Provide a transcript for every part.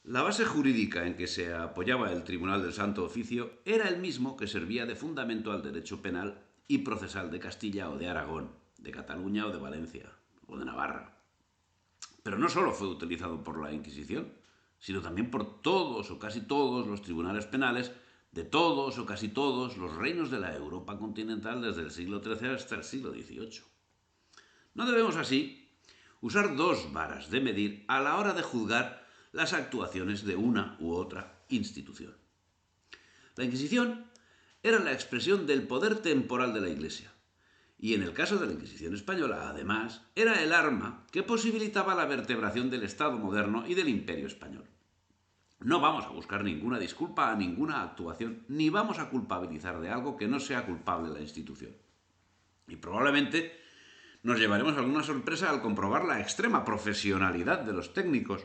La base jurídica en que se apoyaba el Tribunal del Santo Oficio era el mismo que servía de fundamento al derecho penal y procesal de Castilla o de Aragón, de Cataluña o de Valencia o de Navarra. Pero no solo fue utilizado por la Inquisición, sino también por todos o casi todos los tribunales penales de todos o casi todos los reinos de la Europa continental desde el siglo XIII hasta el siglo XVIII. No debemos así usar dos varas de medir a la hora de juzgar las actuaciones de una u otra institución. La Inquisición era la expresión del poder temporal de la Iglesia, y en el caso de la Inquisición española, además, era el arma que posibilitaba la vertebración del Estado moderno y del Imperio español. No vamos a buscar ninguna disculpa a ninguna actuación, ni vamos a culpabilizar de algo que no sea culpable la institución. Y probablemente nos llevaremos alguna sorpresa al comprobar la extrema profesionalidad de los técnicos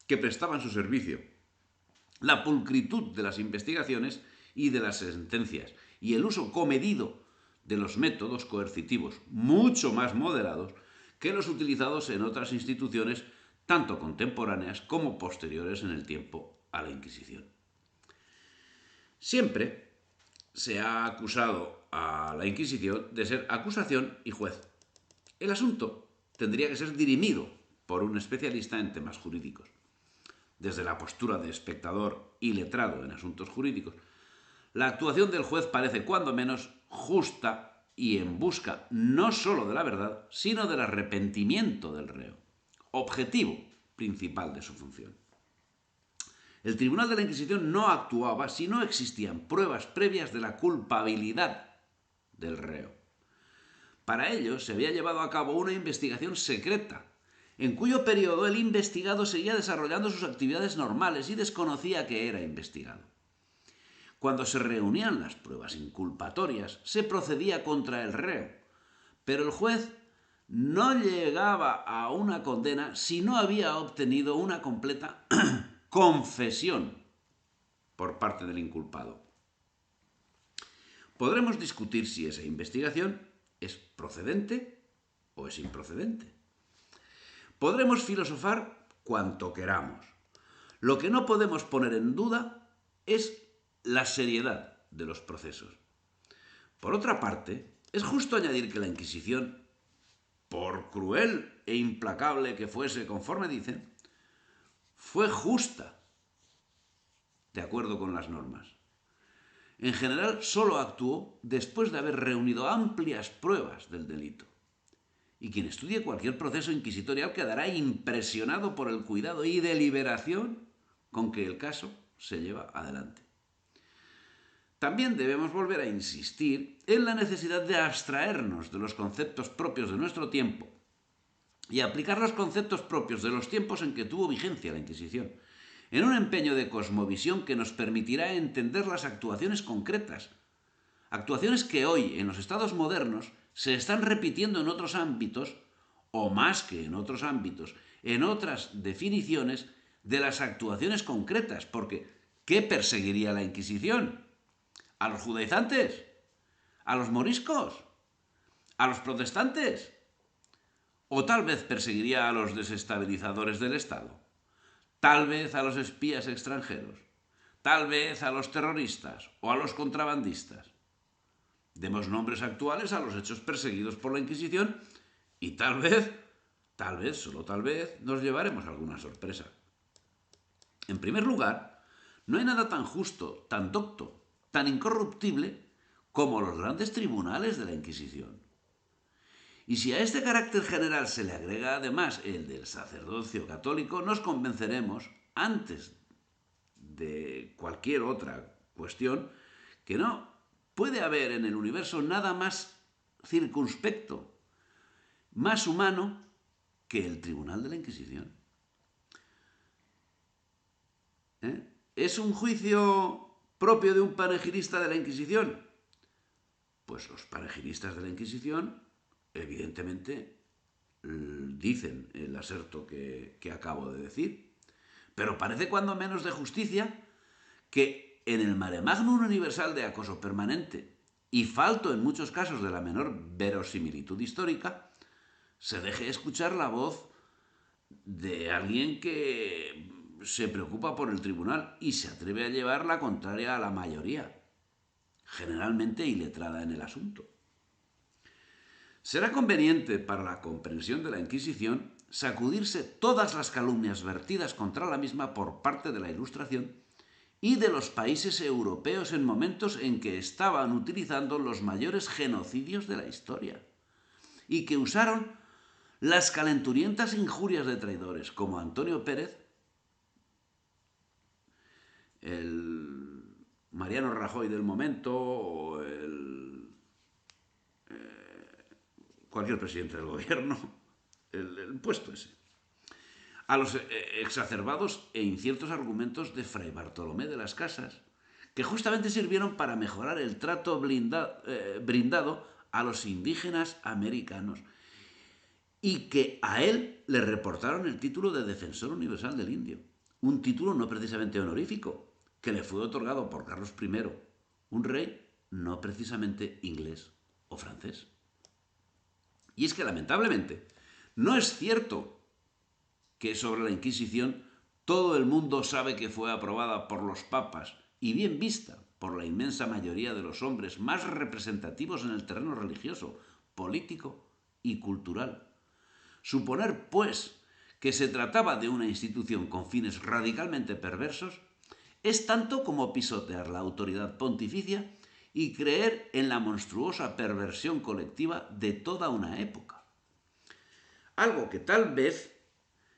que prestaban su servicio, la pulcritud de las investigaciones y de las sentencias, y el uso comedido de los métodos coercitivos, mucho más moderados que los utilizados en otras instituciones, tanto contemporáneas como posteriores en el tiempo a la Inquisición. Siempre se ha acusado a la Inquisición de ser acusación y juez. El asunto tendría que ser dirimido por un especialista en temas jurídicos. Desde la postura de espectador y letrado en asuntos jurídicos, la actuación del juez parece cuando menos justa y en busca no sólo de la verdad, sino del arrepentimiento del reo, objetivo principal de su función. El Tribunal de la Inquisición no actuaba si no existían pruebas previas de la culpabilidad del reo. Para ello se había llevado a cabo una investigación secreta, en cuyo periodo el investigado seguía desarrollando sus actividades normales y desconocía que era investigado. Cuando se reunían las pruebas inculpatorias, se procedía contra el reo, pero el juez no llegaba a una condena si no había obtenido una completa confesión por parte del inculpado. Podremos discutir si esa investigación es procedente o es improcedente. Podremos filosofar cuanto queramos. Lo que no podemos poner en duda es la seriedad de los procesos. Por otra parte, es justo añadir que la Inquisición, por cruel e implacable que fuese conforme dicen, fue justa, de acuerdo con las normas. En general, solo actuó después de haber reunido amplias pruebas del delito. Y quien estudie cualquier proceso inquisitorial quedará impresionado por el cuidado y deliberación con que el caso se lleva adelante. También debemos volver a insistir en la necesidad de abstraernos de los conceptos propios de nuestro tiempo y aplicar los conceptos propios de los tiempos en que tuvo vigencia la Inquisición, en un empeño de cosmovisión que nos permitirá entender las actuaciones concretas, actuaciones que hoy, en los estados modernos, se están repitiendo en otros ámbitos, o más que en otros ámbitos, en otras definiciones de las actuaciones concretas, porque ¿qué perseguiría la Inquisición? ¿A los judaizantes? ¿A los moriscos? ¿A los protestantes? ¿O tal vez perseguiría a los desestabilizadores del Estado? ¿Tal vez a los espías extranjeros? ¿Tal vez a los terroristas o a los contrabandistas? Demos nombres actuales a los hechos perseguidos por la Inquisición y tal vez, solo tal vez, nos llevaremos alguna sorpresa. En primer lugar, no hay nada tan justo, tan docto, tan incorruptible como los grandes tribunales de la Inquisición. Y si a este carácter general se le agrega además el del sacerdocio católico, nos convenceremos, antes de cualquier otra cuestión, que no puede haber en el universo nada más circunspecto, más humano que el Tribunal de la Inquisición. ¿Es un juicio propio de un panegirista de la Inquisición? Pues los panegiristas de la Inquisición, evidentemente, dicen el aserto que acabo de decir. Pero parece cuando menos de justicia que en el mare magnum universal de acoso permanente y falto en muchos casos de la menor verosimilitud histórica, se deje escuchar la voz de alguien que se preocupa por el tribunal y se atreve a llevar la contraria a la mayoría, generalmente iletrada en el asunto. Será conveniente para la comprensión de la Inquisición sacudirse todas las calumnias vertidas contra la misma por parte de la Ilustración y de los países europeos en momentos en que estaban utilizando los mayores genocidios de la historia y que usaron las calenturientas injurias de traidores como Antonio Pérez, el Mariano Rajoy del momento o cualquier presidente del gobierno, el puesto ese, a los exacerbados e inciertos argumentos de Fray Bartolomé de las Casas, que justamente sirvieron para mejorar el trato brindado a los indígenas americanos y que a él le reportaron el título de Defensor Universal del Indio, un título no precisamente honorífico, que le fue otorgado por Carlos I, un rey no precisamente inglés o francés. Y es que, lamentablemente, no es cierto que sobre la Inquisición todo el mundo sabe que fue aprobada por los papas y bien vista por la inmensa mayoría de los hombres más representativos en el terreno religioso, político y cultural. Suponer, pues, que se trataba de una institución con fines radicalmente perversos es tanto como pisotear la autoridad pontificia y creer en la monstruosa perversión colectiva de toda una época. Algo que tal vez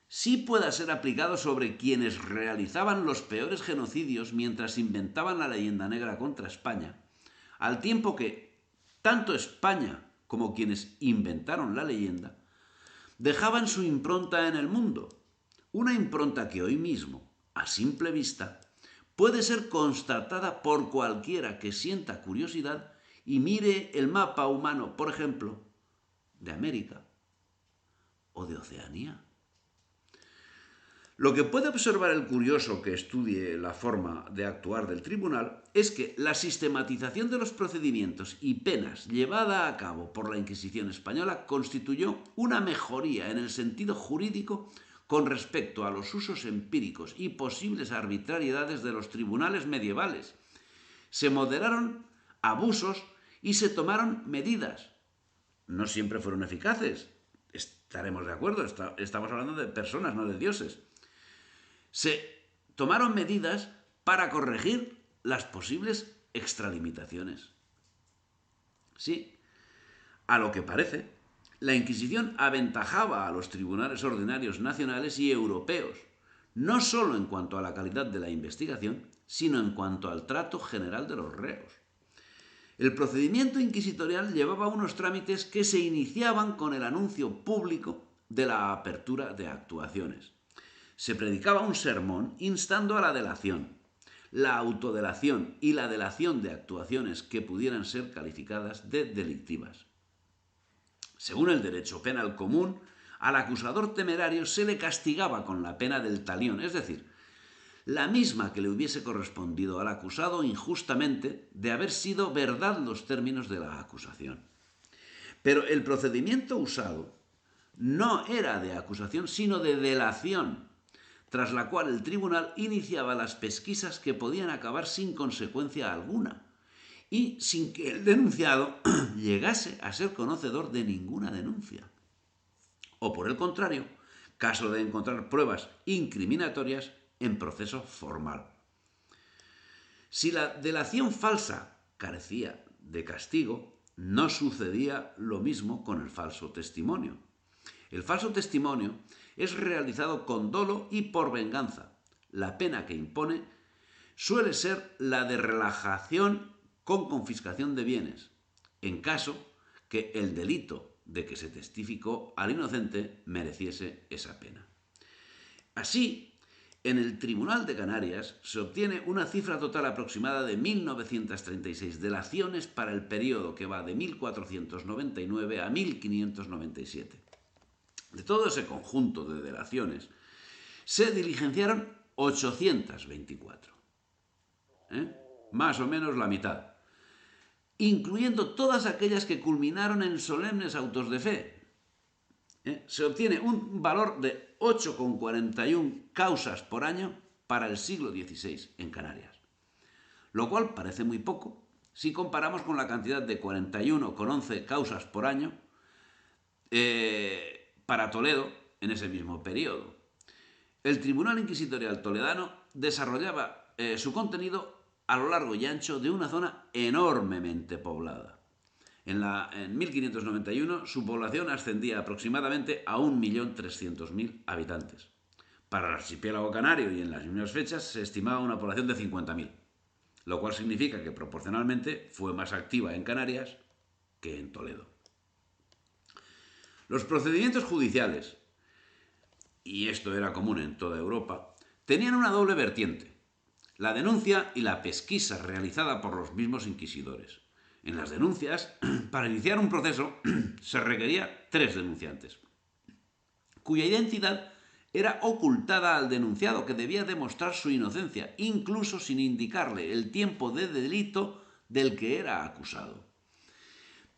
sí pueda ser aplicado sobre quienes realizaban los peores genocidios mientras inventaban la leyenda negra contra España, al tiempo que tanto España como quienes inventaron la leyenda dejaban su impronta en el mundo, una impronta que hoy mismo, a simple vista, puede ser constatada por cualquiera que sienta curiosidad y mire el mapa humano, por ejemplo, de América o de Oceanía. Lo que puede observar el curioso que estudie la forma de actuar del tribunal es que la sistematización de los procedimientos y penas llevada a cabo por la Inquisición española constituyó una mejoría en el sentido jurídico con respecto a los usos empíricos y posibles arbitrariedades de los tribunales medievales. Se moderaron abusos y se tomaron medidas. No siempre fueron eficaces, estaremos de acuerdo, estamos hablando de personas, no de dioses. Se tomaron medidas para corregir las posibles extralimitaciones. Sí, a lo que parece, la Inquisición aventajaba a los tribunales ordinarios nacionales y europeos, no solo en cuanto a la calidad de la investigación, sino en cuanto al trato general de los reos. El procedimiento inquisitorial llevaba unos trámites que se iniciaban con el anuncio público de la apertura de actuaciones. Se predicaba un sermón instando a la delación, la autodelación y la delación de actuaciones que pudieran ser calificadas de delictivas. Según el derecho penal común, al acusador temerario se le castigaba con la pena del talión, es decir, la misma que le hubiese correspondido al acusado injustamente de haber sido verdad los términos de la acusación. Pero el procedimiento usado no era de acusación, sino de delación, tras la cual el tribunal iniciaba las pesquisas que podían acabar sin consecuencia alguna y sin que el denunciado llegase a ser conocedor de ninguna denuncia. O por el contrario, caso de encontrar pruebas incriminatorias en proceso formal. Si la delación falsa carecía de castigo, no sucedía lo mismo con el falso testimonio. El falso testimonio es realizado con dolo y por venganza. La pena que impone suele ser la de relajación con confiscación de bienes, en caso que el delito de que se testificó al inocente mereciese esa pena. Así, en el Tribunal de Canarias se obtiene una cifra total aproximada de 1.936 delaciones para el periodo que va de 1499 a 1597. De todo ese conjunto de delaciones, se diligenciaron 824. Más o menos la mitad, incluyendo todas aquellas que culminaron en solemnes autos de fe. se obtiene un valor de 8,41 causas por año para el siglo XVI en Canarias, lo cual parece muy poco si comparamos con la cantidad de 41,11 causas por año para Toledo en ese mismo periodo. El Tribunal Inquisitorial Toledano desarrollaba su contenido a lo largo y ancho de una zona enormemente poblada. En 1591 su población ascendía aproximadamente a 1.300.000 habitantes. Para el archipiélago canario y en las mismas fechas se estimaba una población de 50.000, lo cual significa que proporcionalmente fue más activa en Canarias que en Toledo. Los procedimientos judiciales, y esto era común en toda Europa, tenían una doble vertiente: la denuncia y la pesquisa realizada por los mismos inquisidores. En las denuncias, para iniciar un proceso, se requería 3 denunciantes, cuya identidad era ocultada al denunciado, que debía demostrar su inocencia, incluso sin indicarle el tiempo de delito del que era acusado.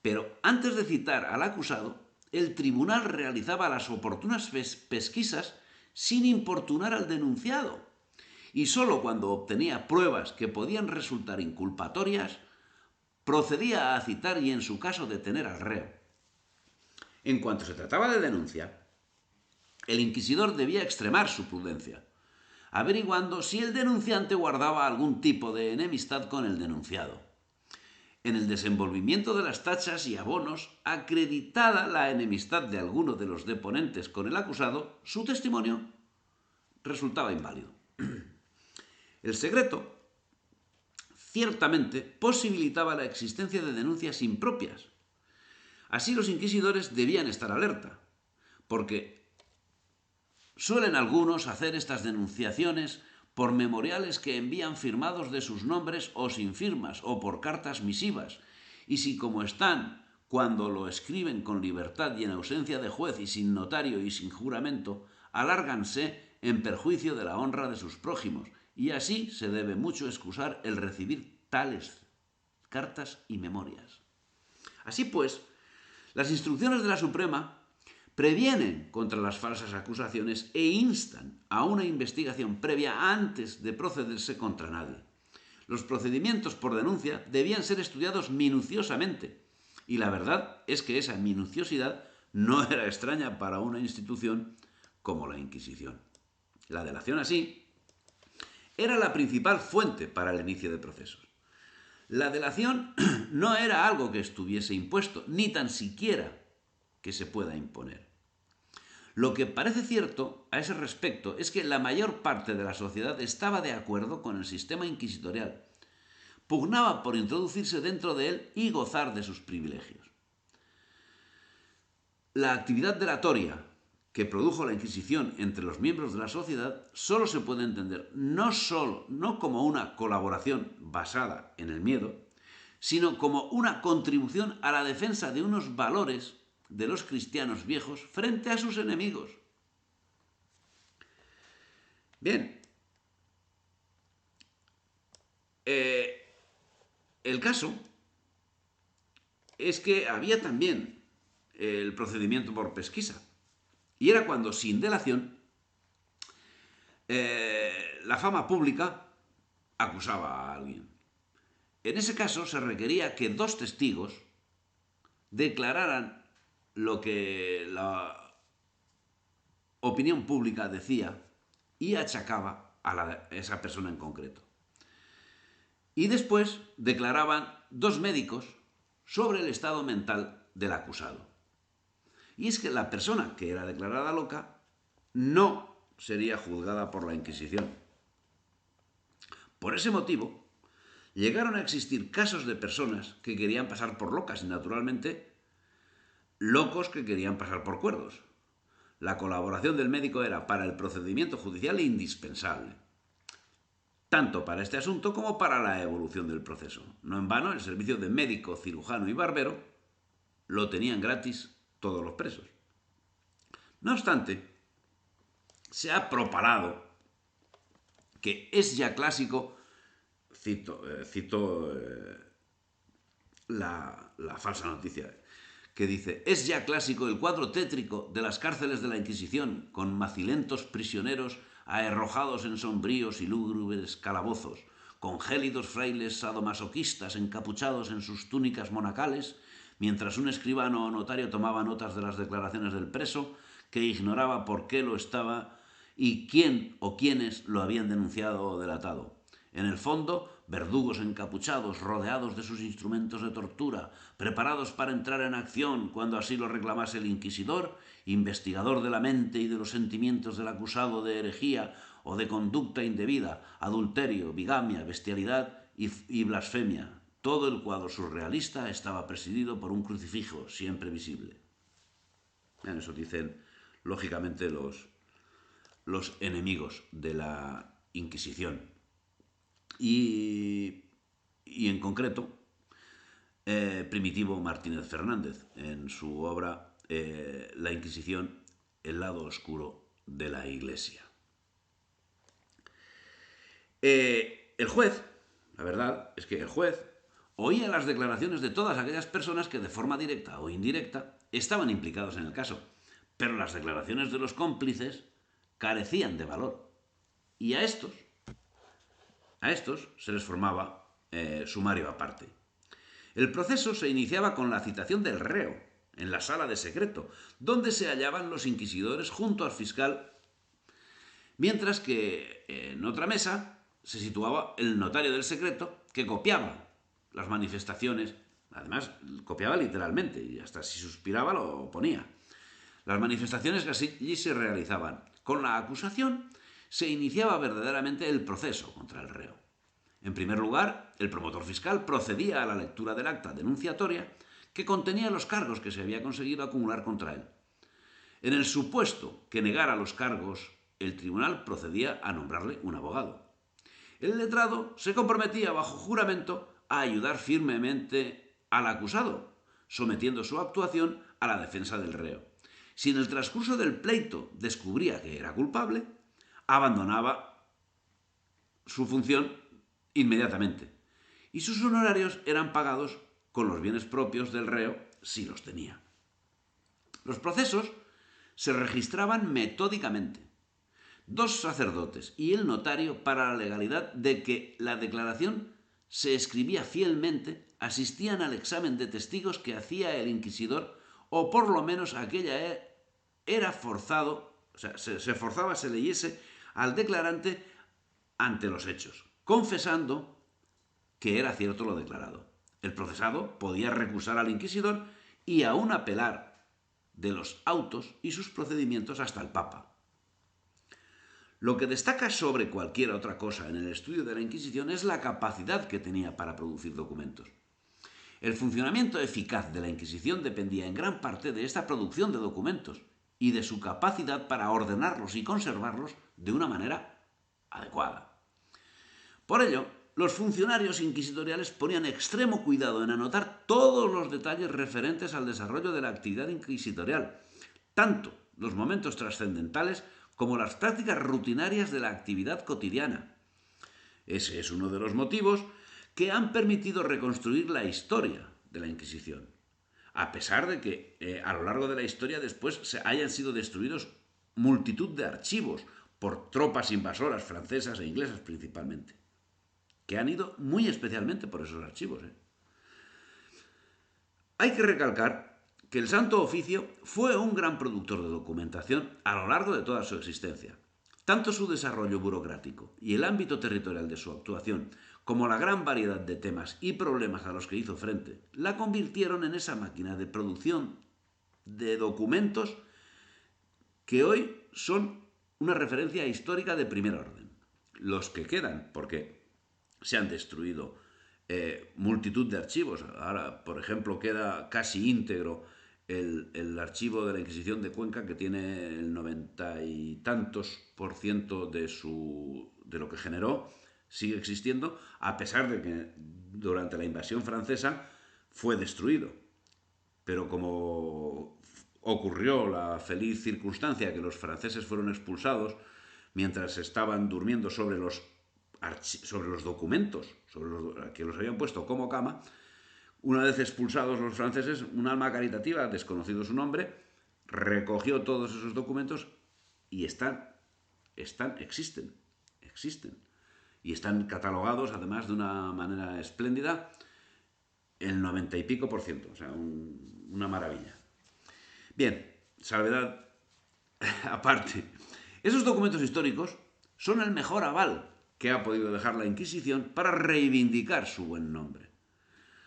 Pero antes de citar al acusado, el tribunal realizaba las oportunas pesquisas sin importunar al denunciado, y sólo cuando obtenía pruebas que podían resultar inculpatorias, procedía a citar y, en su caso, detener al reo. En cuanto se trataba de denuncia, el inquisidor debía extremar su prudencia, averiguando si el denunciante guardaba algún tipo de enemistad con el denunciado. En el desenvolvimiento de las tachas y abonos, acreditada la enemistad de alguno de los deponentes con el acusado, su testimonio resultaba inválido. El secreto ciertamente posibilitaba la existencia de denuncias impropias. Así, los inquisidores debían estar alerta, porque suelen algunos hacer estas denunciaciones por memoriales que envían firmados de sus nombres o sin firmas, o por cartas misivas, y si, como están cuando lo escriben con libertad y en ausencia de juez y sin notario y sin juramento, alárganse en perjuicio de la honra de sus prójimos, y así se debe mucho excusar el recibir tales cartas y memorias. Así pues, las instrucciones de la Suprema previenen contra las falsas acusaciones e instan a una investigación previa antes de procederse contra nadie. Los procedimientos por denuncia debían ser estudiados minuciosamente, y la verdad es que esa minuciosidad no era extraña para una institución como la Inquisición. La delación, así, era la principal fuente para el inicio de procesos. La delación no era algo que estuviese impuesto, ni tan siquiera que se pueda imponer. Lo que parece cierto a ese respecto es que la mayor parte de la sociedad estaba de acuerdo con el sistema inquisitorial, pugnaba por introducirse dentro de él y gozar de sus privilegios. La actividad delatoria que produjo la Inquisición entre los miembros de la sociedad solo se puede entender no como una colaboración basada en el miedo, sino como una contribución a la defensa de unos valores de los cristianos viejos frente a sus enemigos. Bien, el caso es que había también el procedimiento por pesquisa, y era cuando, sin delación, la fama pública acusaba a alguien. En ese caso se requería que 2 testigos declararan lo que la opinión pública decía y achacaba a esa persona en concreto. Y después declaraban 2 médicos sobre el estado mental del acusado. Y es que la persona que era declarada loca no sería juzgada por la Inquisición. Por ese motivo, llegaron a existir casos de personas que querían pasar por locas y, naturalmente, locos que querían pasar por cuerdos. La colaboración del médico era para el procedimiento judicial indispensable, tanto para este asunto como para la evolución del proceso. No en vano, el servicio de médico, cirujano y barbero lo tenían gratis todos los presos. No obstante, se ha propalado que es ya clásico, cito la falsa noticia, que dice: «Es ya clásico el cuadro tétrico de las cárceles de la Inquisición, con macilentos prisioneros aherrojados en sombríos y lúgubres calabozos, con gélidos frailes sadomasoquistas encapuchados en sus túnicas monacales, mientras un escribano o notario tomaba notas de las declaraciones del preso, que ignoraba por qué lo estaba y quién o quiénes lo habían denunciado o delatado. En el fondo, verdugos encapuchados, rodeados de sus instrumentos de tortura, preparados para entrar en acción cuando así lo reclamase el inquisidor, investigador de la mente y de los sentimientos del acusado de herejía o de conducta indebida, adulterio, bigamia, bestialidad y blasfemia. Todo el cuadro surrealista estaba presidido por un crucifijo siempre visible». En eso dicen, lógicamente, los enemigos de la Inquisición. Y en concreto, Primitivo Martínez Fernández, en su obra La Inquisición, el lado oscuro de la Iglesia. El juez, la verdad es que el juez oía las declaraciones de todas aquellas personas que de forma directa o indirecta estaban implicados en el caso, pero las declaraciones de los cómplices carecían de valor. Y a estos se les formaba sumario aparte. El proceso se iniciaba con la citación del reo en la sala de secreto, donde se hallaban los inquisidores junto al fiscal, mientras que en otra mesa se situaba el notario del secreto, que copiaba las manifestaciones, además copiaba literalmente, y hasta si suspiraba lo ponía. Las manifestaciones que allí se realizaban. Con la acusación se iniciaba verdaderamente el proceso contra el reo. En primer lugar, el promotor fiscal procedía a la lectura del acta denunciatoria que contenía los cargos que se había conseguido acumular contra él. En el supuesto que negara los cargos, el tribunal procedía a nombrarle un abogado. El letrado se comprometía bajo juramento a ayudar firmemente al acusado, sometiendo su actuación a la defensa del reo. Si en el transcurso del pleito descubría que era culpable, abandonaba su función inmediatamente, y sus honorarios eran pagados con los bienes propios del reo si los tenía. Los procesos se registraban metódicamente. 2 sacerdotes y el notario, para la legalidad de que la declaración se escribía fielmente, asistían al examen de testigos que hacía el inquisidor, o por lo menos aquella era forzado, o sea, se forzaba, se leyese al declarante ante los hechos, confesando que era cierto lo declarado. El procesado podía recusar al inquisidor y aún apelar de los autos y sus procedimientos hasta el Papa. Lo que destaca sobre cualquier otra cosa en el estudio de la Inquisición es la capacidad que tenía para producir documentos. El funcionamiento eficaz de la Inquisición dependía en gran parte de esta producción de documentos y de su capacidad para ordenarlos y conservarlos de una manera adecuada. Por ello, los funcionarios inquisitoriales ponían extremo cuidado en anotar todos los detalles referentes al desarrollo de la actividad inquisitorial, tanto los momentos trascendentales como las prácticas rutinarias de la actividad cotidiana. Ese es uno de los motivos que han permitido reconstruir la historia de la Inquisición, a pesar de que a lo largo de la historia después hayan sido destruidos multitud de archivos por tropas invasoras francesas e inglesas principalmente, que han ido muy especialmente por esos archivos. Hay que recalcar que el Santo Oficio fue un gran productor de documentación a lo largo de toda su existencia. Tanto su desarrollo burocrático y el ámbito territorial de su actuación, como la gran variedad de temas y problemas a los que hizo frente, la convirtieron en esa máquina de producción de documentos que hoy son una referencia histórica de primer orden. Los que quedan, porque se han destruido multitud de archivos. Ahora, por ejemplo, queda casi íntegro el archivo de la Inquisición de Cuenca, que tiene el 90 y tantos % de lo que generó, sigue existiendo, a pesar de que durante la invasión francesa fue destruido. Pero como ocurrió la feliz circunstancia que los franceses fueron expulsados mientras estaban durmiendo sobre los documentos, que los habían puesto como cama, Una vez expulsados los franceses, un alma caritativa, desconocido su nombre, recogió todos esos documentos y existen. Y están catalogados, además, de una manera espléndida, el 90 y pico por ciento. O sea, una maravilla. Bien, salvedad aparte. Esos documentos históricos son el mejor aval que ha podido dejar la Inquisición para reivindicar su buen nombre.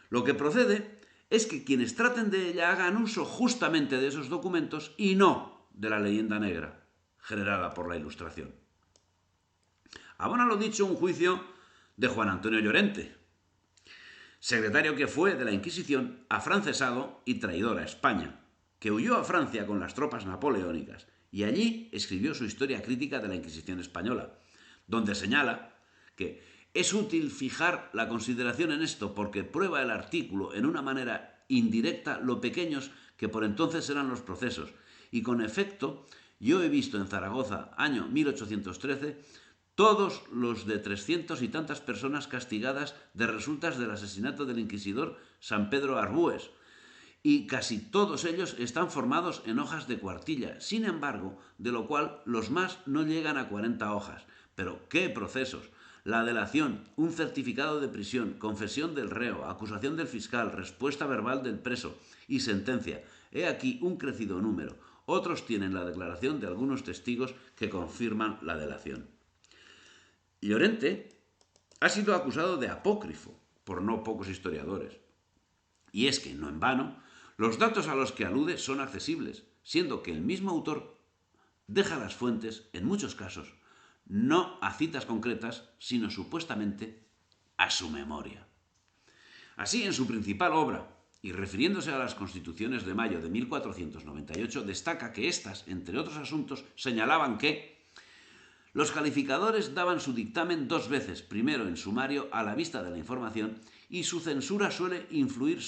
Lo que procede es que quienes traten de ella hagan uso justamente de esos documentos y no de la leyenda negra generada por la Ilustración. Abona lo dicho un juicio de Juan Antonio Llorente, secretario que fue de la Inquisición, afrancesado y traidor a España, que huyó a Francia con las tropas napoleónicas y allí escribió su historia crítica de la Inquisición española, donde señala que es útil fijar la consideración en esto porque prueba el artículo en una manera indirecta lo pequeños que por entonces eran los procesos. Y con efecto, yo he visto en Zaragoza, año 1813, todos los de 300 y tantas personas castigadas de resultas del asesinato del inquisidor San Pedro Arbúes, y casi todos ellos están formados en hojas de cuartilla, sin embargo, de lo cual los más no llegan a 40 hojas. Pero ¿qué procesos? La delación, un certificado de prisión, confesión del reo, acusación del fiscal, respuesta verbal del preso y sentencia. He aquí un crecido número. Otros tienen la declaración de algunos testigos que confirman la delación. Llorente ha sido acusado de apócrifo por no pocos historiadores. Y es que, no en vano, los datos a los que alude son accesibles, siendo que el mismo autor deja las fuentes, en muchos casos, no a citas concretas, sino supuestamente a su memoria. Así, en su principal obra, y refiriéndose a las Constituciones de mayo de 1498, destaca que éstas, entre otros asuntos, señalaban que los calificadores daban su dictamen 2 veces, primero en sumario a la vista de la información, y su censura suele influir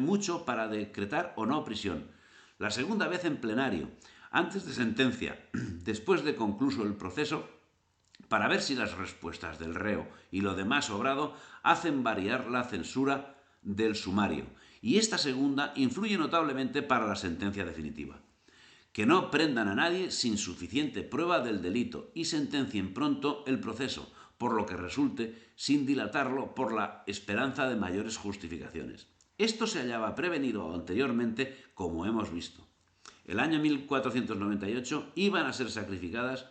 mucho para decretar o no prisión. La segunda vez en plenario, antes de sentencia, después de concluso el proceso, para ver si las respuestas del reo y lo demás obrado hacen variar la censura del sumario, y esta segunda influye notablemente para la sentencia definitiva. Que no prendan a nadie sin suficiente prueba del delito y sentencien pronto el proceso, por lo que resulte, sin dilatarlo por la esperanza de mayores justificaciones. Esto se hallaba prevenido anteriormente, como hemos visto. El año 1498 iban a ser sacrificadas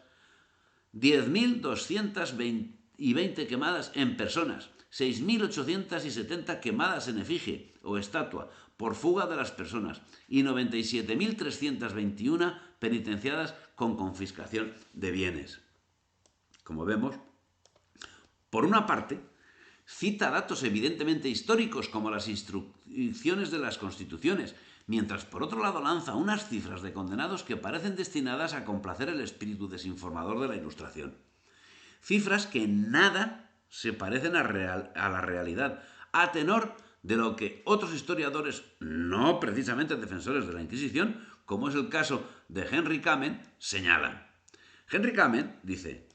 10.220 quemadas en personas, 6.870 quemadas en efigie o estatua por fuga de las personas y 97.321 penitenciadas con confiscación de bienes. Como vemos, por una parte, cita datos evidentemente históricos como las instrucciones de las constituciones, mientras por otro lado lanza unas cifras de condenados que parecen destinadas a complacer el espíritu desinformador de la Ilustración. Cifras que en nada se parecen a la realidad, a tenor de lo que otros historiadores, no precisamente defensores de la Inquisición, como es el caso de Henry Kamen, señalan. Henry Kamen dice,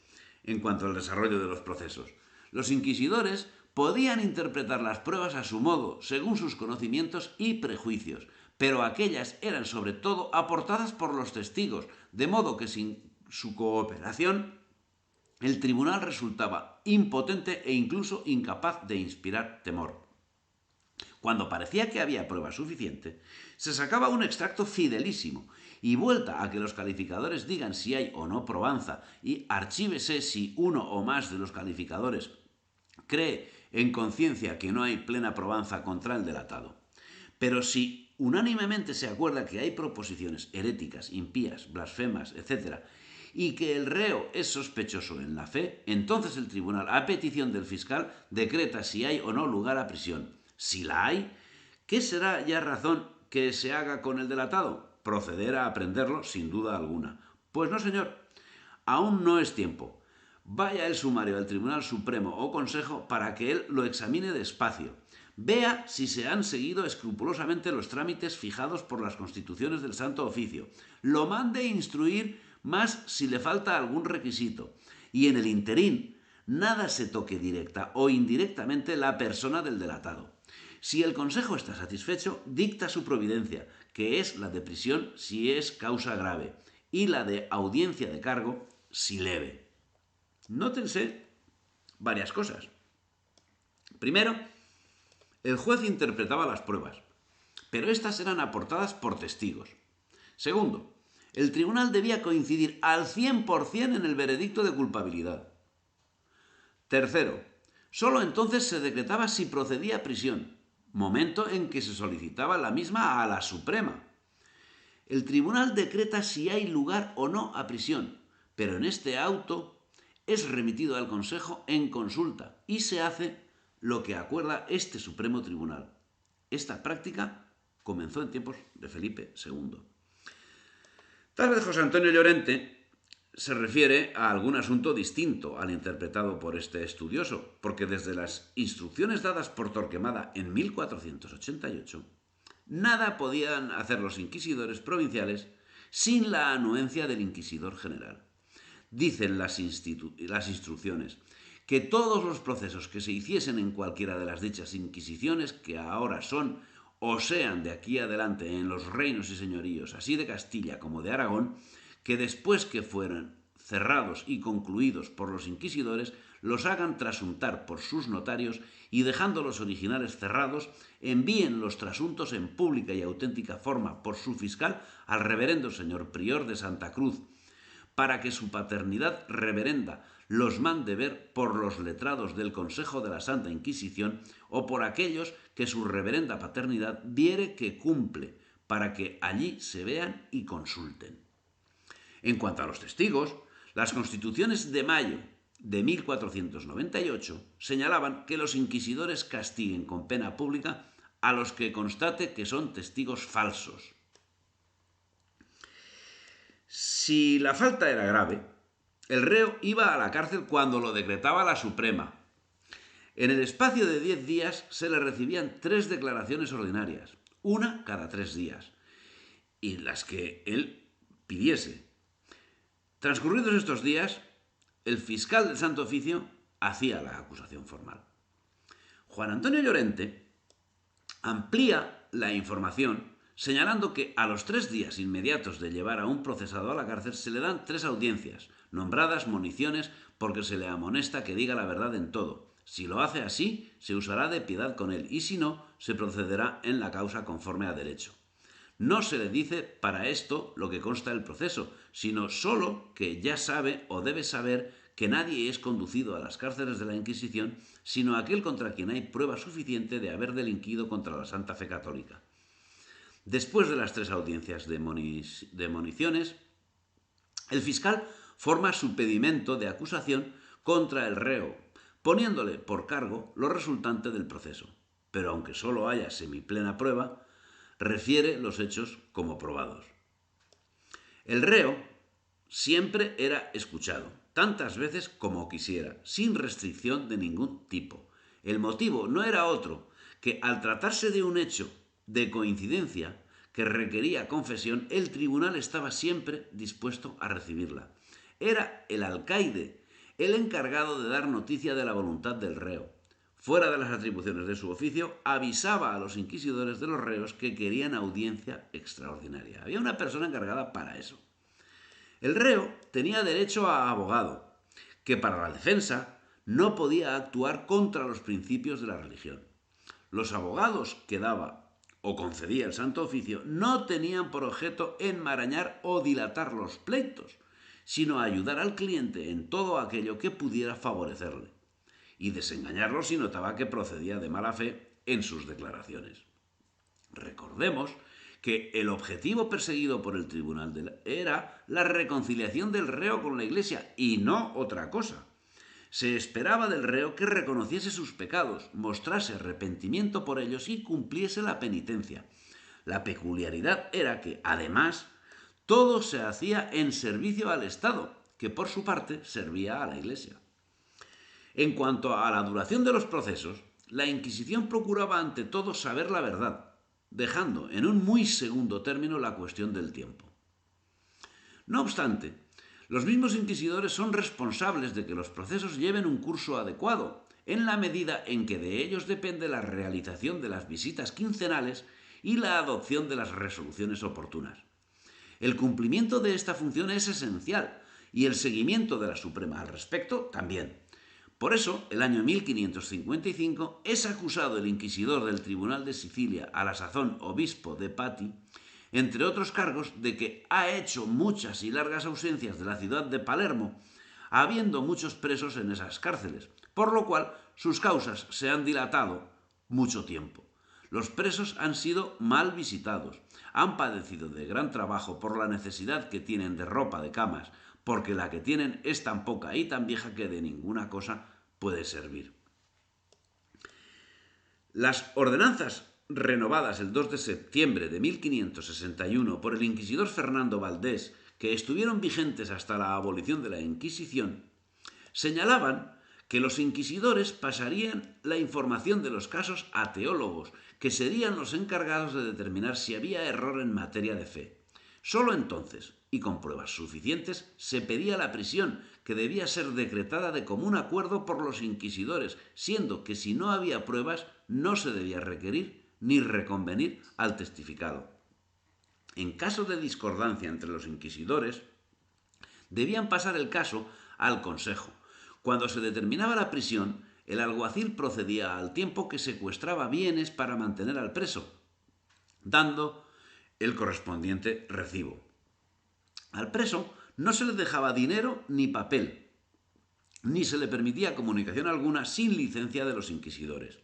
en cuanto al desarrollo de los procesos, los inquisidores podían interpretar las pruebas a su modo, según sus conocimientos y prejuicios, pero aquellas eran sobre todo aportadas por los testigos, de modo que sin su cooperación el tribunal resultaba impotente e incluso incapaz de inspirar temor. Cuando parecía que había prueba suficiente, se sacaba un extracto fidelísimo y vuelta a que los calificadores digan si hay o no probanza y archívese si uno o más de los calificadores cree en conciencia que no hay plena probanza contra el delatado. Pero si unánimemente se acuerda que hay proposiciones heréticas, impías, blasfemas, etc., y que el reo es sospechoso en la fe, entonces el tribunal, a petición del fiscal, decreta si hay o no lugar a prisión. Si la hay, ¿qué será ya razón que se haga con el delatado? Proceder a aprenderlo sin duda alguna. Pues no, señor, aún no es tiempo. Vaya el sumario al Tribunal Supremo o Consejo para que él lo examine despacio. Vea si se han seguido escrupulosamente los trámites fijados por las constituciones del Santo Oficio. Lo mande instruir más si le falta algún requisito. Y en el interín, nada se toque directa o indirectamente la persona del delatado. Si el Consejo está satisfecho, dicta su providencia, que es la de prisión si es causa grave, y la de audiencia de cargo si leve. Nótense varias cosas. Primero, el juez interpretaba las pruebas, pero éstas eran aportadas por testigos. Segundo, el tribunal debía coincidir al 100% en el veredicto de culpabilidad. Tercero, sólo entonces se decretaba si procedía a prisión, momento en que se solicitaba la misma a la Suprema. El tribunal decreta si hay lugar o no a prisión, pero en este auto es remitido al Consejo en consulta y se hace lo que acuerda este Supremo Tribunal. Esta práctica comenzó en tiempos de Felipe II. Tal vez José Antonio Llorente se refiere a algún asunto distinto al interpretado por este estudioso, porque desde las instrucciones dadas por Torquemada en 1488, nada podían hacer los inquisidores provinciales sin la anuencia del inquisidor general. Dicen las instrucciones que todos los procesos que se hiciesen en cualquiera de las dichas inquisiciones, que ahora son o sean de aquí adelante en los reinos y señoríos, así de Castilla como de Aragón, que después que fueran cerrados y concluidos por los inquisidores, los hagan trasuntar por sus notarios y dejando los originales cerrados, envíen los trasuntos en pública y auténtica forma por su fiscal al reverendo señor prior de Santa Cruz, para que su paternidad reverenda los mande ver por los letrados del Consejo de la Santa Inquisición o por aquellos que su reverenda paternidad viere que cumple, para que allí se vean y consulten. En cuanto a los testigos, las constituciones de mayo de 1498 señalaban que los inquisidores castiguen con pena pública a los que constate que son testigos falsos. Si la falta era grave, el reo iba a la cárcel cuando lo decretaba la Suprema. En el espacio de 10 días se le recibían 3 declaraciones ordinarias, una cada 3 días, y las que él pidiese. Transcurridos estos días, el fiscal del Santo Oficio hacía la acusación formal. Juan Antonio Llorente amplía la información señalando que a los 3 días inmediatos de llevar a un procesado a la cárcel se le dan 3 audiencias, nombradas moniciones porque se le amonesta que diga la verdad en todo. Si lo hace así, se usará de piedad con él y si no, se procederá en la causa conforme a derecho. No se le dice para esto lo que consta del proceso, sino solo que ya sabe o debe saber que nadie es conducido a las cárceles de la Inquisición, sino aquel contra quien hay prueba suficiente de haber delinquido contra la Santa Fe Católica. Después de las 3 audiencias de moniciones, el fiscal forma su pedimento de acusación contra el reo, poniéndole por cargo lo resultante del proceso. Pero aunque solo haya semiplena prueba, refiere los hechos como probados. El reo siempre era escuchado, tantas veces como quisiera, sin restricción de ningún tipo. El motivo no era otro que, al tratarse de un hecho de coincidencia que requería confesión, el tribunal estaba siempre dispuesto a recibirla. Era el alcaide el encargado de dar noticia de la voluntad del reo. Fuera de las atribuciones de su oficio, avisaba a los inquisidores de los reos que querían audiencia extraordinaria. Había una persona encargada para eso. El reo tenía derecho a abogado, que para la defensa no podía actuar contra los principios de la religión. Los abogados que daba o concedía el Santo Oficio no tenían por objeto enmarañar o dilatar los pleitos, sino ayudar al cliente en todo aquello que pudiera favorecerle y desengañarlo si notaba que procedía de mala fe en sus declaraciones. Recordemos que el objetivo perseguido por el tribunal era la reconciliación del reo con la Iglesia y no otra cosa. Se esperaba del reo que reconociese sus pecados, mostrase arrepentimiento por ellos y cumpliese la penitencia. La peculiaridad era que, además, todo se hacía en servicio al Estado, que por su parte servía a la Iglesia. En cuanto a la duración de los procesos, la Inquisición procuraba ante todo saber la verdad, dejando en un muy segundo término la cuestión del tiempo. No obstante, los mismos inquisidores son responsables de que los procesos lleven un curso adecuado, en la medida en que de ellos depende la realización de las visitas quincenales y la adopción de las resoluciones oportunas. El cumplimiento de esta función es esencial y el seguimiento de la Suprema al respecto también. Por eso, el año 1555 es acusado el inquisidor del Tribunal de Sicilia, a la sazón obispo de Patti, entre otros cargos, de que ha hecho muchas y largas ausencias de la ciudad de Palermo, habiendo muchos presos en esas cárceles, por lo cual sus causas se han dilatado mucho tiempo. Los presos han sido mal visitados, han padecido de gran trabajo por la necesidad que tienen de ropa de camas, porque la que tienen es tan poca y tan vieja que de ninguna cosa puede servir. Las ordenanzas renovadas el 2 de septiembre de 1561 por el inquisidor Fernando Valdés, que estuvieron vigentes hasta la abolición de la Inquisición, señalaban que los inquisidores pasarían la información de los casos a teólogos, que serían los encargados de determinar si había error en materia de fe. Solo entonces, y con pruebas suficientes, se pedía la prisión, que debía ser decretada de común acuerdo por los inquisidores, siendo que si no había pruebas no se debía requerir ni reconvenir al testificado. En caso de discordancia entre los inquisidores, debían pasar el caso al consejo. Cuando se determinaba la prisión, el alguacil procedía al tiempo que secuestraba bienes para mantener al preso, dando el correspondiente recibo. Al preso no se le dejaba dinero ni papel, ni se le permitía comunicación alguna sin licencia de los inquisidores.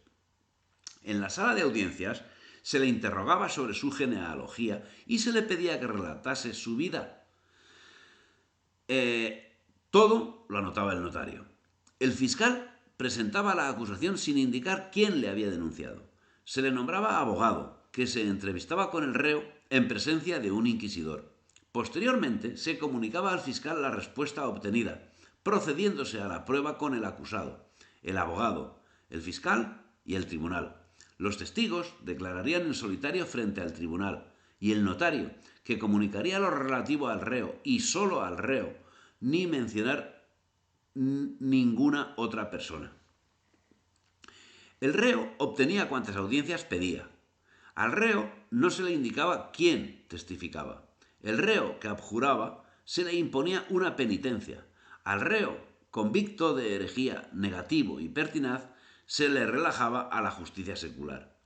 En la sala de audiencias se le interrogaba sobre su genealogía y se le pedía que relatase su vida. Todo lo anotaba el notario. El fiscal presentaba la acusación sin indicar quién le había denunciado. Se le nombraba abogado, que se entrevistaba con el reo en presencia de un inquisidor. Posteriormente se comunicaba al fiscal la respuesta obtenida, procediéndose a la prueba con el acusado, el abogado, el fiscal y el tribunal. Los testigos declararían en solitario frente al tribunal y el notario, que comunicaría lo relativo al reo y solo al reo, ni mencionar ninguna otra persona. El reo obtenía cuantas audiencias pedía. Al reo no se le indicaba quién testificaba. El reo que abjuraba se le imponía una penitencia. Al reo convicto de herejía, negativo y pertinaz se le relajaba a la justicia secular.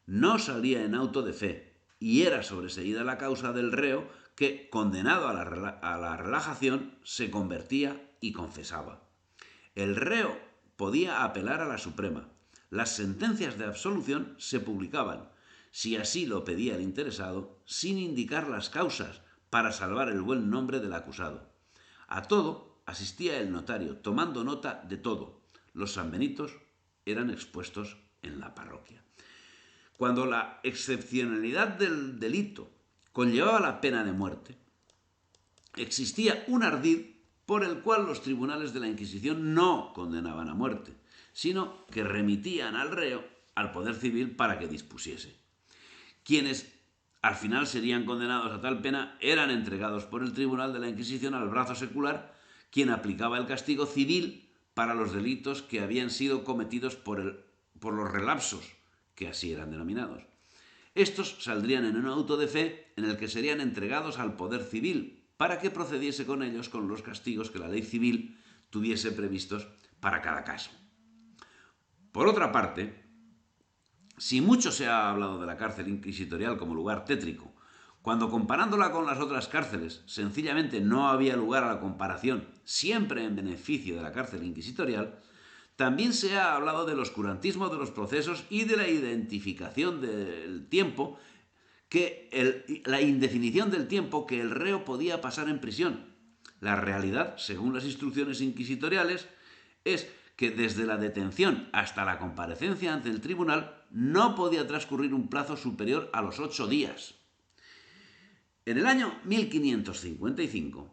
No salía en auto de fe y era sobreseída la causa del reo que, condenado a la relajación, se convertía y confesaba. El reo podía apelar a la Suprema. Las sentencias de absolución se publicaban, si así lo pedía el interesado, sin indicar las causas, para salvar el buen nombre del acusado. A todo asistía el notario, tomando nota de todo. Los sanbenitos eran expuestos en la parroquia. Cuando la excepcionalidad del delito conllevaba la pena de muerte, existía un ardid por el cual los tribunales de la Inquisición no condenaban a muerte, sino que remitían al reo al poder civil para que dispusiese. Quienes al final serían condenados a tal pena eran entregados por el tribunal de la Inquisición al brazo secular, quien aplicaba el castigo civil para los delitos que habían sido cometidos por los relapsos, que así eran denominados. Estos saldrían en un auto de fe en el que serían entregados al poder civil para que procediese con ellos con los castigos que la ley civil tuviese previstos para cada caso. Por otra parte, si mucho se ha hablado de la cárcel inquisitorial como lugar tétrico, cuando comparándola con las otras cárceles sencillamente no había lugar a la comparación, siempre en beneficio de la cárcel inquisitorial, también se ha hablado del oscurantismo de los procesos y de la identificación del tiempo, la indefinición del tiempo que el reo podía pasar en prisión. La realidad, según las instrucciones inquisitoriales, es que desde la detención hasta la comparecencia ante el tribunal no podía transcurrir un plazo superior a los 8 días. En el año 1555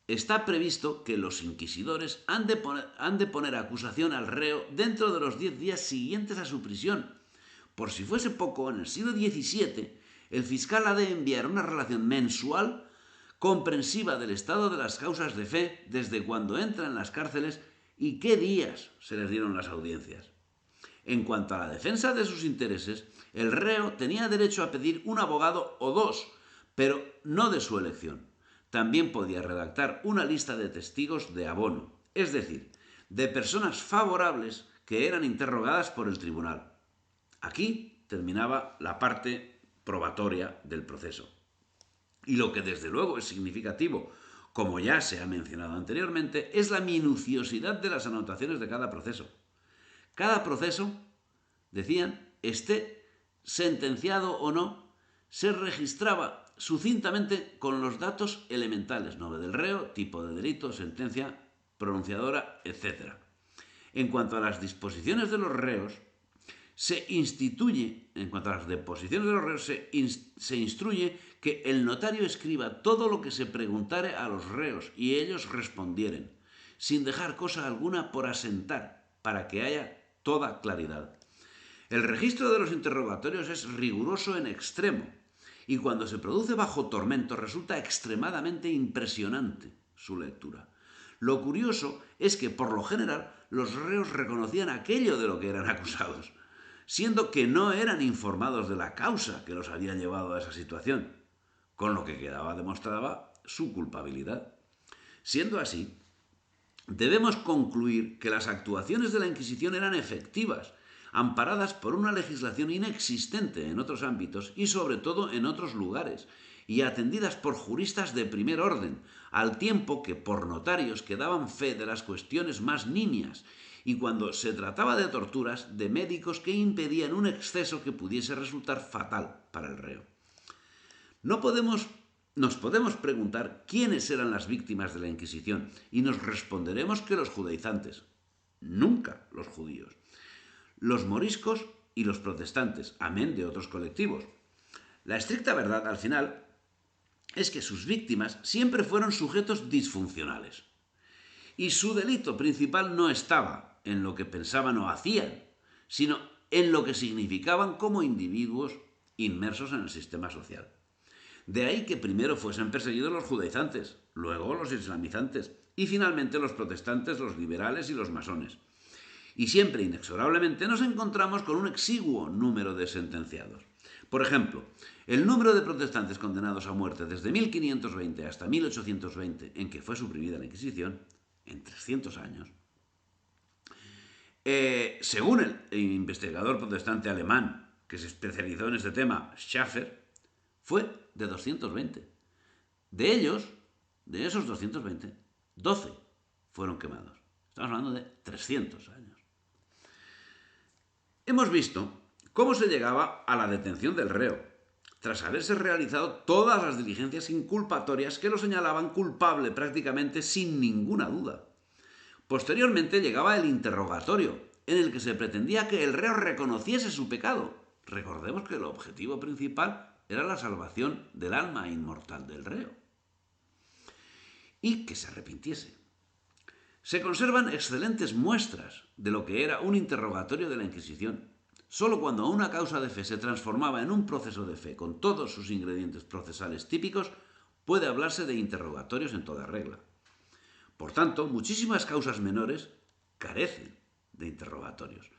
está previsto que los inquisidores han de poner acusación al reo dentro de los 10 días siguientes a su prisión. Por si fuese poco, en el siglo XVII, el fiscal ha de enviar una relación mensual comprensiva del estado de las causas de fe desde cuando entra en las cárceles y qué días se les dieron las audiencias. En cuanto a la defensa de sus intereses, el reo tenía derecho a pedir un abogado o dos, pero no de su elección. También podía redactar una lista de testigos de abono, es decir, de personas favorables que eran interrogadas por el tribunal. Aquí terminaba la parte probatoria del proceso. Y lo que desde luego es significativo, como ya se ha mencionado anteriormente, es la minuciosidad de las anotaciones de cada proceso. Cada proceso, decían, esté sentenciado o no, se registraba sucintamente con los datos elementales, nombre del reo, tipo de delito, sentencia pronunciadora, etc. En cuanto a las disposiciones de los reos, se instruye que el notario escriba todo lo que se preguntare a los reos y ellos respondieren, sin dejar cosa alguna por asentar, para que haya toda claridad. El registro de los interrogatorios es riguroso en extremo, y cuando se produce bajo tormento resulta extremadamente impresionante su lectura. Lo curioso es que, por lo general, los reos reconocían aquello de lo que eran acusados, siendo que no eran informados de la causa que los había llevado a esa situación, con lo que quedaba demostrada su culpabilidad. Siendo así, debemos concluir que las actuaciones de la Inquisición eran efectivas, amparadas por una legislación inexistente en otros ámbitos y sobre todo en otros lugares, y atendidas por juristas de primer orden, al tiempo que por notarios que daban fe de las cuestiones más nimias, y cuando se trataba de torturas, de médicos que impedían un exceso que pudiese resultar fatal para el reo. Nos podemos preguntar quiénes eran las víctimas de la Inquisición y nos responderemos que los judaizantes, nunca los judíos, los moriscos y los protestantes, amén de otros colectivos. La estricta verdad, al final, es que sus víctimas siempre fueron sujetos disfuncionales. Y su delito principal no estaba en lo que pensaban o hacían, sino en lo que significaban como individuos inmersos en el sistema social. De ahí que primero fuesen perseguidos los judaizantes, luego los islamizantes y finalmente los protestantes, los liberales y los masones. Y siempre, inexorablemente, nos encontramos con un exiguo número de sentenciados. Por ejemplo, el número de protestantes condenados a muerte desde 1520 hasta 1820, en que fue suprimida la Inquisición, en 300 años, según el investigador protestante alemán que se especializó en este tema, Schaffer, fue de 220. De esos 220, 12 fueron quemados. Estamos hablando de 300 años. Hemos visto cómo se llegaba a la detención del reo, tras haberse realizado todas las diligencias inculpatorias que lo señalaban culpable prácticamente sin ninguna duda. Posteriormente llegaba el interrogatorio, en el que se pretendía que el reo reconociese su pecado. Recordemos que el objetivo principal era la salvación del alma inmortal del reo. Y que se arrepintiese. Se conservan excelentes muestras de lo que era un interrogatorio de la Inquisición. Solo cuando una causa de fe se transformaba en un proceso de fe con todos sus ingredientes procesales típicos, puede hablarse de interrogatorios en toda regla. Por tanto, muchísimas causas menores carecen de interrogatorios.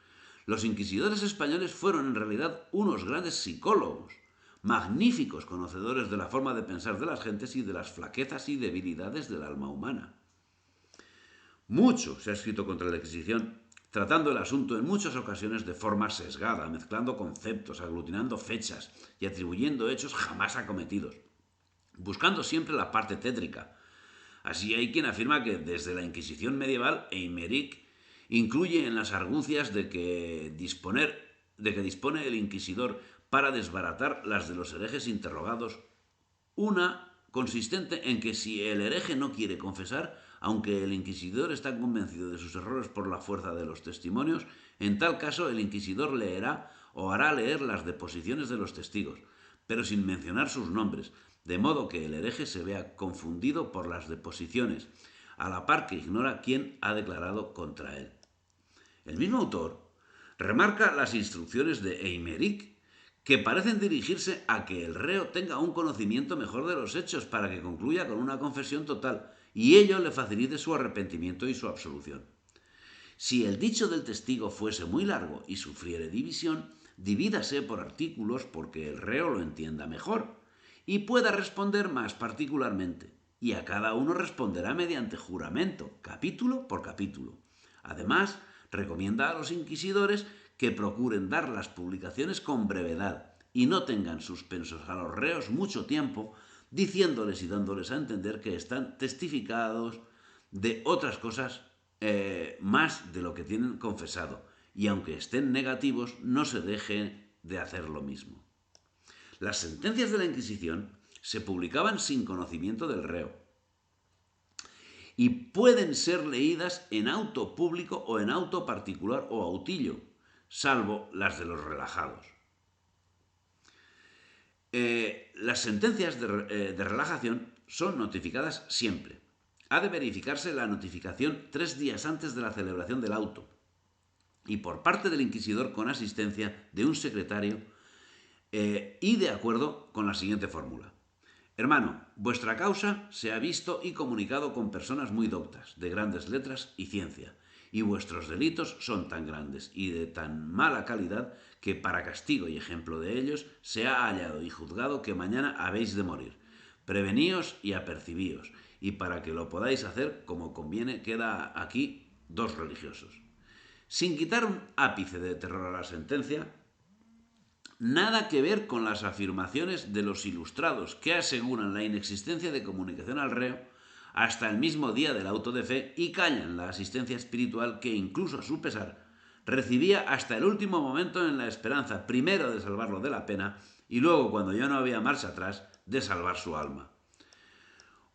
Los inquisidores españoles fueron en realidad unos grandes psicólogos, magníficos conocedores de la forma de pensar de las gentes y de las flaquezas y debilidades del alma humana. Mucho se ha escrito contra la Inquisición, tratando el asunto en muchas ocasiones de forma sesgada, mezclando conceptos, aglutinando fechas y atribuyendo hechos jamás acometidos, buscando siempre la parte tétrica. Así hay quien afirma que desde la Inquisición medieval, Eymerich incluye en las argucias de que dispone el inquisidor para desbaratar las de los herejes interrogados, una consistente en que si el hereje no quiere confesar, aunque el inquisidor está convencido de sus errores por la fuerza de los testimonios, en tal caso el inquisidor leerá o hará leer las deposiciones de los testigos, pero sin mencionar sus nombres, de modo que el hereje se vea confundido por las deposiciones, a la par que ignora quién ha declarado contra él. El mismo autor remarca las instrucciones de Eymerich, que parecen dirigirse a que el reo tenga un conocimiento mejor de los hechos para que concluya con una confesión total y ello le facilite su arrepentimiento y su absolución. Si el dicho del testigo fuese muy largo y sufriere división, divídase por artículos porque el reo lo entienda mejor y pueda responder más particularmente, y a cada uno responderá mediante juramento, capítulo por capítulo. Además, recomienda a los inquisidores que procuren dar las publicaciones con brevedad y no tengan suspensos a los reos mucho tiempo, diciéndoles y dándoles a entender que están testificados de otras cosas más de lo que tienen confesado, y aunque estén negativos, no se deje de hacer lo mismo. Las sentencias de la Inquisición se publicaban sin conocimiento del reo y pueden ser leídas en auto público o en auto particular o autillo, salvo las de los relajados. Las sentencias de relajación son notificadas siempre. Ha de verificarse la notificación 3 días antes de la celebración del auto y por parte del inquisidor con asistencia de un secretario y de acuerdo con la siguiente fórmula. Hermano, vuestra causa se ha visto y comunicado con personas muy doctas, de grandes letras y ciencia, y vuestros delitos son tan grandes y de tan mala calidad que para castigo y ejemplo de ellos se ha hallado y juzgado que mañana habéis de morir. Preveníos y apercibíos, y para que lo podáis hacer como conviene queda aquí 2 religiosos. Sin quitar un ápice de terror a la sentencia, nada que ver con las afirmaciones de los ilustrados que aseguran la inexistencia de comunicación al reo hasta el mismo día del auto de fe y callan la asistencia espiritual que, incluso a su pesar, recibía hasta el último momento en la esperanza, primero de salvarlo de la pena y luego, cuando ya no había marcha atrás, de salvar su alma.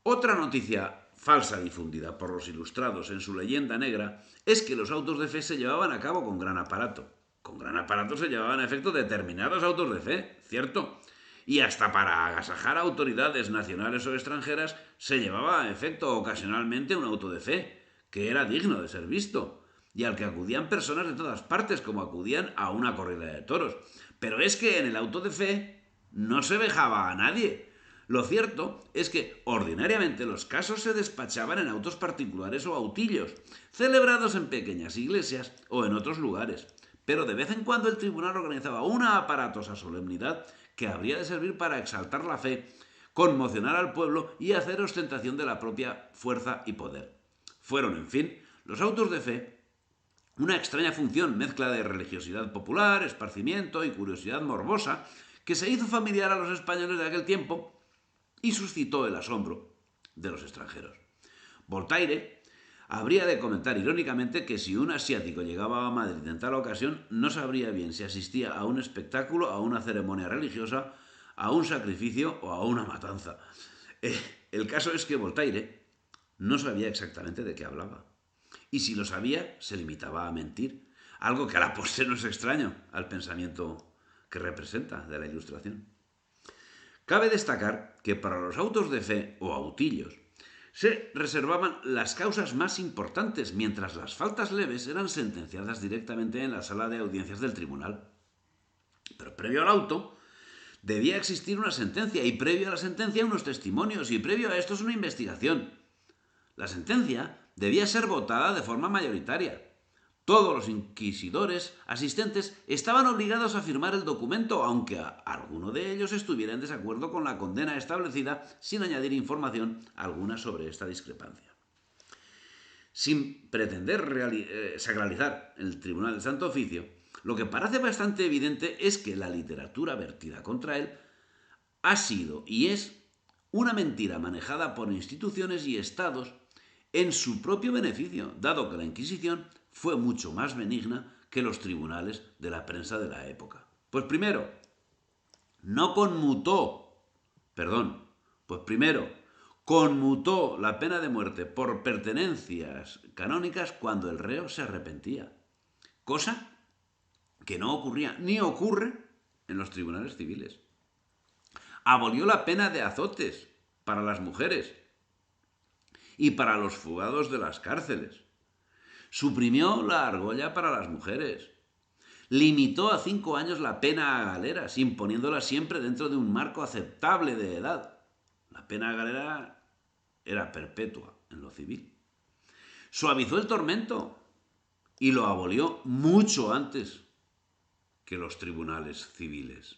Otra noticia falsa difundida por los ilustrados en su leyenda negra es que los autos de fe se llevaban a cabo con gran aparato. Con gran aparato se llevaban a efecto determinados autos de fe, ¿cierto? Y hasta para agasajar a autoridades nacionales o extranjeras se llevaba a efecto ocasionalmente un auto de fe, que era digno de ser visto, y al que acudían personas de todas partes como acudían a una corrida de toros. Pero es que en el auto de fe no se vejaba a nadie. Lo cierto es que ordinariamente los casos se despachaban en autos particulares o autillos, celebrados en pequeñas iglesias o en otros lugares, pero de vez en cuando el tribunal organizaba una aparatosa solemnidad que habría de servir para exaltar la fe, conmocionar al pueblo y hacer ostentación de la propia fuerza y poder. Fueron, en fin, los autos de fe una extraña función, mezcla de religiosidad popular, esparcimiento y curiosidad morbosa, que se hizo familiar a los españoles de aquel tiempo y suscitó el asombro de los extranjeros. Voltaire habría de comentar irónicamente que si un asiático llegaba a Madrid en tal ocasión, no sabría bien si asistía a un espectáculo, a una ceremonia religiosa, a un sacrificio o a una matanza. El caso es que Voltaire no sabía exactamente de qué hablaba. Y si lo sabía, se limitaba a mentir, algo que a la postre no es extraño al pensamiento que representa de la Ilustración. Cabe destacar que para los autos de fe o autillos se reservaban las causas más importantes, mientras las faltas leves eran sentenciadas directamente en la sala de audiencias del tribunal. Pero previo al auto debía existir una sentencia, y previo a la sentencia unos testimonios, y previo a esto es una investigación. La sentencia debía ser votada de forma mayoritaria. Todos los inquisidores asistentes estaban obligados a firmar el documento, aunque alguno de ellos estuviera en desacuerdo con la condena establecida, sin añadir información alguna sobre esta discrepancia. Sin pretender sacralizar el Tribunal del Santo Oficio, lo que parece bastante evidente es que la literatura vertida contra él ha sido y es una mentira manejada por instituciones y estados en su propio beneficio, dado que la Inquisición fue mucho más benigna que los tribunales de la prensa de la época. Pues primero, conmutó la pena de muerte por pertenencias canónicas cuando el reo se arrepentía, cosa que no ocurría ni ocurre en los tribunales civiles. Abolió la pena de azotes para las mujeres y para los fugados de las cárceles. Suprimió la argolla para las mujeres. Limitó a 5 años la pena a galeras, imponiéndola siempre dentro de un marco aceptable de edad. La pena a galera era perpetua en lo civil. Suavizó el tormento y lo abolió mucho antes que los tribunales civiles.